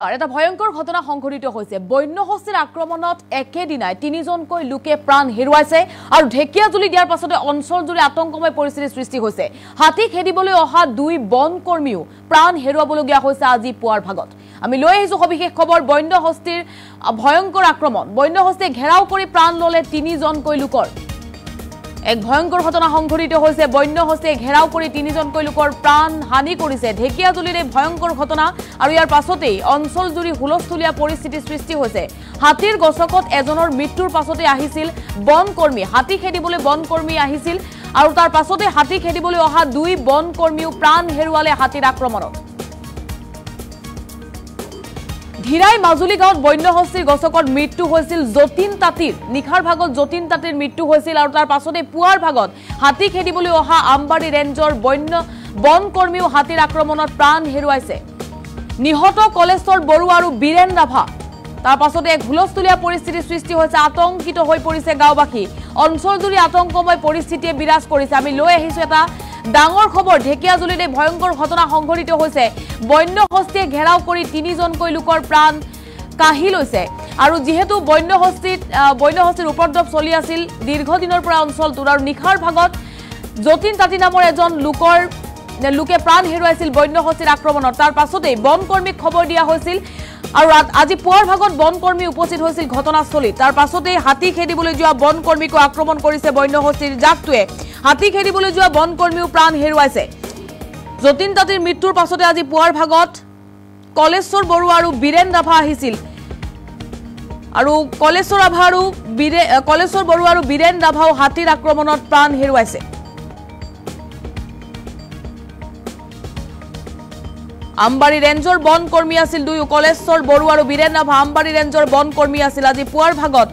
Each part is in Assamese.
আৰ এটা ভয়ঙ্কৰ ঘটনা সংঘটিত হয়েছে বন্যহস্তীৰ আক্ৰমণত একেদিনাই তিনিজনকৈ লোকে প্ৰাণ হেৰুৱাইছে আৰু ঢেকিয়াজুলি দিয়াৰ পাছতে অঞ্চলজুৰি আতংকময় পৰিস্থিতিৰ সৃষ্টি হৈছে হাতী খেদিবলৈ অহা দুই বন কৰ্মীও প্ৰাণ হেৰুৱাবলগীয়া হৈছে আজি পুৱাৰ ভাগত আমি লৈ আহিছো সবিশেষ খবৰ বন্যহস্তীৰ ভয়ঙ্কৰ আক্ৰমণ বন্যহস্তীয়ে ঘেৰাও কৰি প্ৰাণ ললে তিনিজনকৈ লোকৰ এক ভয়ঙ্কৰ ঘটনা সংঘটিত হৈছে বন্যহস্তীয়ে ঘেৰাও কৰি তিনিজনকৈ লোকৰ প্ৰাণ হানি কৰিছে ঢেকিয়াজুলিৰ এই ভয়ঙ্কৰ ঘটনা আৰু ইয়াৰ পাছতেই অঞ্চলজুৰি হুলস্থুলীয়া পৰিস্থিতিৰ সৃষ্টি হৈছে হাতীৰ গছকত এজনৰ মৃত্যুৰ পাছতে আহিছিল বন কৰ্মী হাতী খেদিবলৈ বন কৰ্মী আহিছিল আৰু তাৰ পাছতে হাতী খেদিবলৈ অহা দুই বন কৰ্মীও প্ৰাণ হেৰুৱালে হাতীৰ আক্ৰমণত ধীৰাই মাজুলী গাঁৱত বন্যহস্তীৰ গছকত মৃত্যু হৈছিল যতীন তাঁতীৰ নিখাৰ ভাগত যতীন তাঁতীৰ মৃত্যু হৈছিল আৰু তাৰ পাছতে পুৱাৰ ভাগত হাতী খেদিবলৈ অহা আমবাৰী ৰেঞ্জৰ বন কৰ্মীও হাতীৰ আক্ৰমণত প্ৰাণ হেৰুৱাইছে নিহত কলেশ্বৰ বৰুৱা আৰু বীৰেন ৰাভা তাৰ পাছতে এক হুলস্থুলীয়া পৰিস্থিতিৰ সৃষ্টি হৈছে আতংকিত হৈ পৰিছে গাঁওবাসী অঞ্চলজুৰি আতংকময় পৰিস্থিতিয়ে বিৰাজ কৰিছে আমি লৈ আহিছো এটা ডাঙৰ খবৰ ঢেকিয়াজুলিত এই ভয়ঙ্কৰ ঘটনা সংঘটিত হৈছে বন্যহস্তীয়ে ঘেৰাও কৰি তিনিজনকৈ লোকৰ প্ৰাণ কাহি লৈছে আৰু যেহেতু বন্যহস্তীৰ উপদ্ৰৱ চলি আছিল দীৰ্ঘদিনৰ পৰা অঞ্চলটোৰ আৰু নিখাৰ ভাগত যতীন তাঁতী নামৰ এজন লোকে প্ৰাণ হেৰুৱাইছিল বন্যহস্তীৰ আক্ৰমণত তাৰ পাছতেই বন কৰ্মীক খবৰ দিয়া হৈছিল আৰু আজি পুৱাৰ ভাগত বন কৰ্মী উপস্থিত হৈছিল ঘটনাস্থলীত তাৰ পাছতেই হাতী খেদিবলৈ যোৱা বন কৰ্মীকো আক্ৰমণ কৰিছে বন্যহস্তীৰ জাকটোৱে হাতী খেদিবলৈ যোৱা বন কৰ্মীও প্ৰাণ হেৰুৱাইছে যতীন তাঁতীৰ মৃত্যুৰ পাছতে আজি পুৱাৰ ভাগত কলেশ্বৰ বৰুৱা আৰু বীৰেন ৰাভা আহিছিল আৰু কলেশ্বৰ বৰুৱা আৰু বীৰেন ৰাভাও হাতীৰ আক্ৰমণত প্ৰাণ হেৰুৱাইছে আমবাৰী ৰেঞ্জৰ বন কৰ্মী আছিল দুয়ো কলেশ্বৰ বৰুৱা আৰু বীৰেন ৰাভা আমবাৰী ৰেঞ্জৰ বন কৰ্মী আছিল আজি পুৱাৰ ভাগত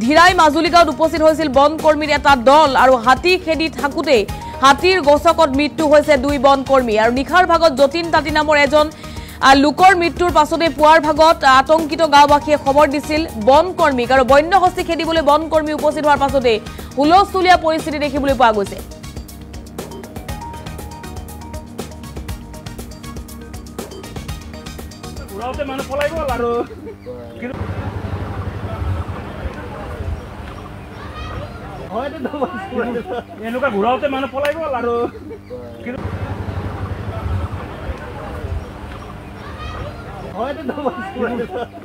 ধীৰাই মাজুলী গাঁৱত উপস্থিত হৈছিল বন কৰ্মীৰ এটা দল আৰু হাতী খেদি থাকোঁতে হাতীৰ গছকত মৃত্যু হৈছে দুই বন কৰ্মী আৰু নিখাৰ ভাগত যতীন তাঁতী নামৰ এজন লোকৰ মৃত্যুৰ পাছতে পুৱাৰ ভাগত আতংকিত গাঁওবাসীয়ে খবৰ দিছিল বন কৰ্মীক আৰু বন্যহস্তি খেদিবলৈ বন কৰ্মী উপস্থিত হোৱাৰ পাছতে হুলস্থুলীয়া পৰিস্থিতি দেখিবলৈ পোৱা গৈছে মানুহ পলাই গ'ল আৰু এনেকুৱা ঘূৰাওতে মানুহ পলাই গ'ল আৰু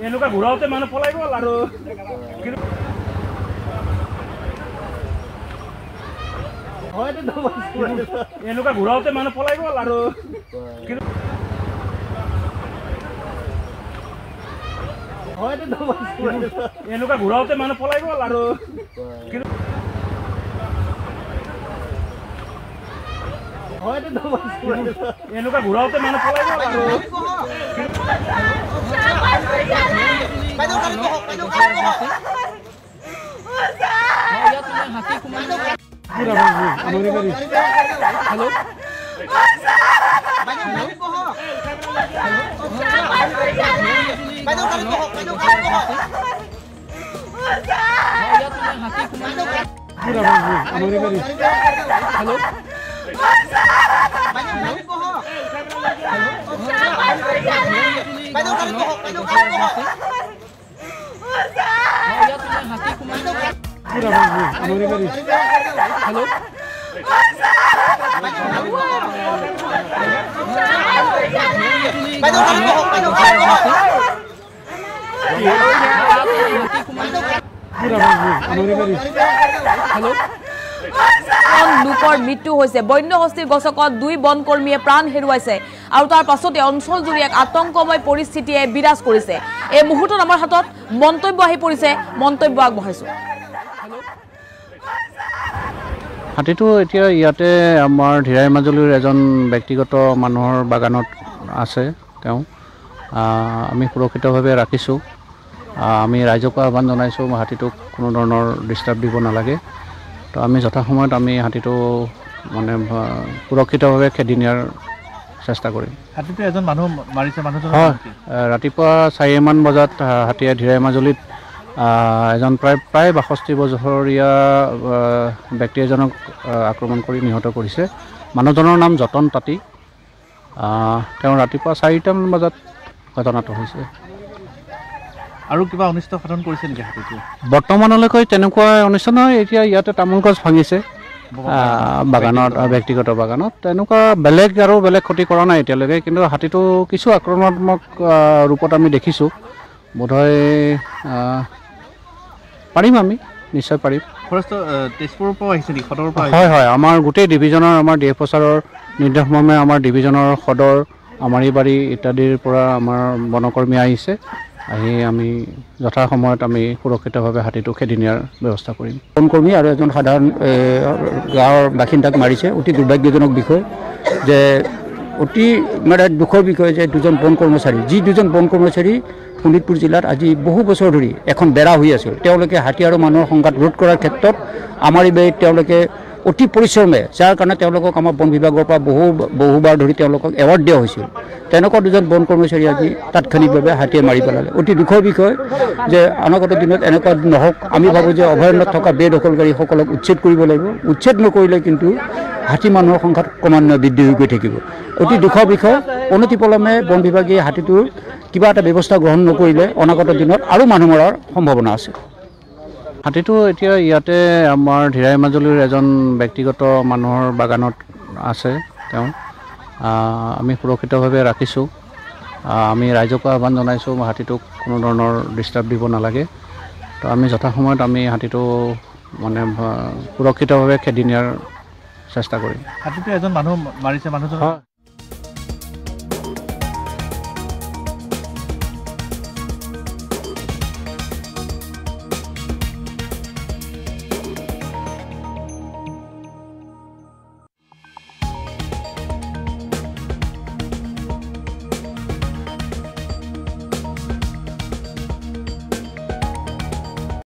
এনেকুৱা ঘূৰাওতে মানুহ পলাই গ'ল আৰু এনেকুৱা ঘূৰাওতে মানুহ পলাই গ'ল আৰু এনেকুৱা ঘূৰাওতে মানুহ পলাই গ'ল আৰু এনেকুৱা ঘূৰাওতে মানুহ পলাই গ'ল আৰু লোকৰ মৃত্যু হৈছে বন্যহস্তীৰ গছকত দুই বন কৰ্মীয়ে প্ৰাণ হেৰুৱাইছে আৰু তাৰ পাছতে অঞ্চলজুৰি এক আতংকময় পৰিস্থিতিয়ে বিৰাজ কৰিছে এই মুহূৰ্তত আমাৰ হাতত মন্তব্য আহি পৰিছে মন্তব্য আগবঢ়াইছো হাতীটো এতিয়া ইয়াতে আমাৰ ধীৰাই মাজুলীৰ এজন ব্যক্তিগত মানুহৰ বাগানত আছে তেওঁ আমি সুৰক্ষিতভাৱে ৰাখিছোঁ আমি ৰাইজক আহ্বান জনাইছোঁ হাতীটোক কোনো ধৰণৰ ডিষ্টাৰ্ব দিব নালাগে তো আমি যথাসময়ত আমি হাতীটো মানে সুৰক্ষিতভাৱে খেদি নিয়াৰ চেষ্টা কৰিম হাতীটো এজন মানুহ মাৰিছে মানুহজন ৰাতিপুৱা 4মান বজাত হাতীয়ে ধীৰাই মাজুলীত এজন প্ৰায় 62 বছৰীয়া ব্যক্তি এজনক আক্ৰমণ কৰি নিহত কৰিছে মানুহজনৰ নাম যতন তাঁতী তেওঁ ৰাতিপুৱা 4টামান বজাত ঘটনাটো হৈছে। আৰু কিবা অনিষ্ট সাধন কৰিছে নেকি হাতীটোৱে? বৰ্তমানলৈকে তেনেকুৱা অনিষ্ট নহয়। এতিয়া ইয়াতে তামোল গছ ভাঙিছে বাগানত, ব্যক্তিগত বাগানত। তেনেকুৱা বেলেগ ক্ষতি কৰা নাই এতিয়ালৈকে, কিন্তু হাতীটো কিছু আক্ৰমণাত্মক ৰূপত আমি দেখিছোঁ। বোধহয় পাৰিম, আমি নিশ্চয় পাৰিম। ফৰেষ্ট তেজপুৰৰ পৰা আহিছে নেকি? সদৰৰ পৰা? হয় হয়, আমাৰ গোটেই ডিভিজনৰ, আমাৰ DFOছাৰৰ নিৰ্দেশমৰ্মে আমাৰ ডিভিজনৰ সদৰ, আমাৰিবাৰী ইত্যাদিৰ পৰা আমাৰ বনকৰ্মী আহিছে। আহি আমি যথাসময়ত আমি সুৰক্ষিতভাৱে হাতীটো খেদি নিয়াৰ ব্যৱস্থা কৰিম। বনকৰ্মী আৰু এজন সাধাৰণ গাঁৱৰ বাসিন্দাক মাৰিছে। অতি দুৰ্ভাগ্যজনক বিষয় যে অতি মানে দুখৰ বিষয় যে দুজন বন কৰ্মচাৰী, যি দুজন বন কৰ্মচাৰী শোণিতপুৰ জিলাত আজি বহু বছৰ ধৰি এখন বেৰা হৈ আছিল, তেওঁলোকে হাতী আৰু মানুহৰ সংঘাত ৰোধ কৰাৰ ক্ষেত্ৰত আমাৰিবাৰীত তেওঁলোকে অতি পৰিশ্ৰমে, যাৰ কাৰণে তেওঁলোকক আমাৰ বন বিভাগৰ পৰা বহুবাৰ ধৰি তেওঁলোকক এৱাৰ্ড দিয়া হৈছিল। তেনেকুৱা দুজন বন কৰ্মচাৰী আজি তাৎক্ষণিকভাৱে হাতীয়ে মাৰি পেলালে। অতি দুখৰ বিষয় যে অনাগত দিনত এনেকুৱা নহওক। আমি ভাবোঁ যে অভয়াৰণ্যত থকা বেদখলকাৰীসকলক উচ্ছেদ কৰিব লাগিব। উচ্ছেদ নকৰিলে কিন্তু হাতী মানুহৰ সংখ্যাত ক্ৰমান্বয়ে বৃদ্ধি হৈ গৈ থাকিব। অতি দুখৰ বিষয়। অনতিপলমে বন বিভাগে হাতীটোৰ কিবা এটা ব্যৱস্থা গ্ৰহণ নকৰিলে অনাগত দিনত আৰু মানুহ মৰাৰ সম্ভাৱনা আছে। হাতীটো এতিয়া ইয়াতে আমাৰ ধিৰাই মাজুলীৰ এজন ব্যক্তিগত মানুহৰ বাগানত আছে। তেওঁ আমি সুৰক্ষিতভাৱে ৰাখিছোঁ। আমি ৰাইজকো আহ্বান জনাইছোঁ হাতীটোক কোনো ধৰণৰ ডিষ্টাৰ্ব দিব নালাগে। তো আমি যথাসময়ত আমি হাতীটো মানে সুৰক্ষিতভাৱে খেদি নিয়াৰ চেষ্টা কৰিম। হাতীটোৱে এজন মানুহ মাৰিছে, মানুহজন